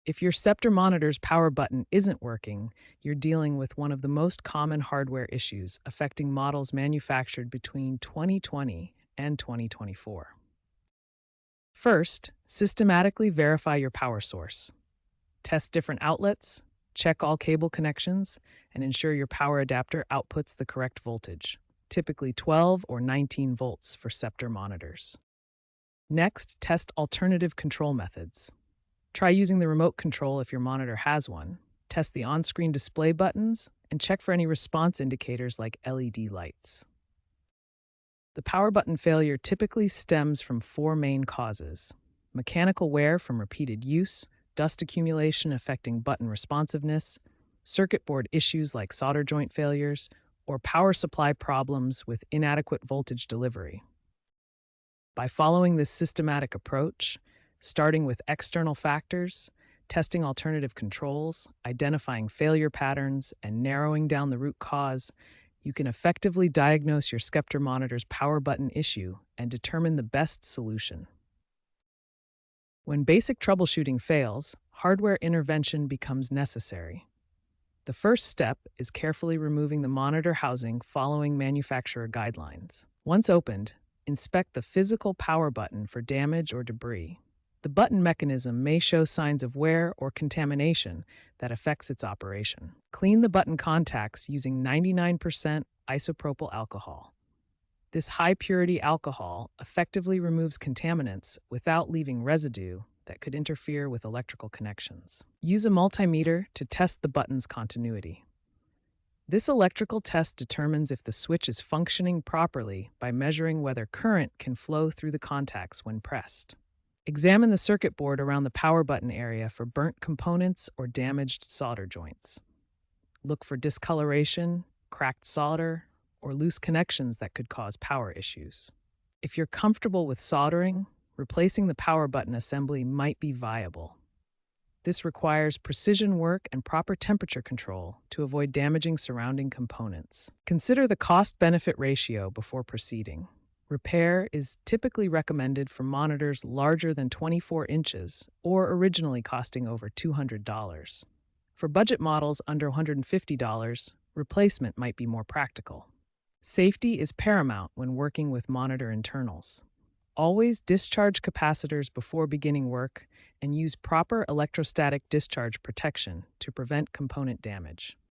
If your Sceptre monitor's power button isn't working, you're dealing with one of the most common hardware issues affecting models manufactured between 2020 and 2024. First, systematically verify your power source. Test different outlets, check all cable connections, and ensure your power adapter outputs the correct voltage, typically 12 or 19 volts for Sceptre monitors. Next, test alternative control methods. Try using the remote control if your monitor has one, test the on-screen display buttons, and check for any response indicators like LED lights. The power button failure typically stems from four main causes: mechanical wear from repeated use, dust accumulation affecting button responsiveness, circuit board issues like solder joint failures, or power supply problems with inadequate voltage delivery. By following this systematic approach, starting with external factors, testing alternative controls, identifying failure patterns, and narrowing down the root cause, you can effectively diagnose your Sceptre monitor's power button issue and determine the best solution. When basic troubleshooting fails, hardware intervention becomes necessary. The first step is carefully removing the monitor housing following manufacturer guidelines. Once opened, inspect the physical power button for damage or debris. The button mechanism may show signs of wear or contamination that affects its operation. Clean the button contacts using 99% isopropyl alcohol. This high-purity alcohol effectively removes contaminants without leaving residue that could interfere with electrical connections. Use a multimeter to test the button's continuity. This electrical test determines if the switch is functioning properly by measuring whether current can flow through the contacts when pressed. Examine the circuit board around the power button area for burnt components or damaged solder joints. Look for discoloration, cracked solder, or loose connections that could cause power issues. If you're comfortable with soldering, replacing the power button assembly might be viable. This requires precision work and proper temperature control to avoid damaging surrounding components. Consider the cost-benefit ratio before proceeding. Repair is typically recommended for monitors larger than 24 inches or originally costing over $200. For budget models under $150, replacement might be more practical. Safety is paramount when working with monitor internals. Always discharge capacitors before beginning work and use proper electrostatic discharge protection to prevent component damage.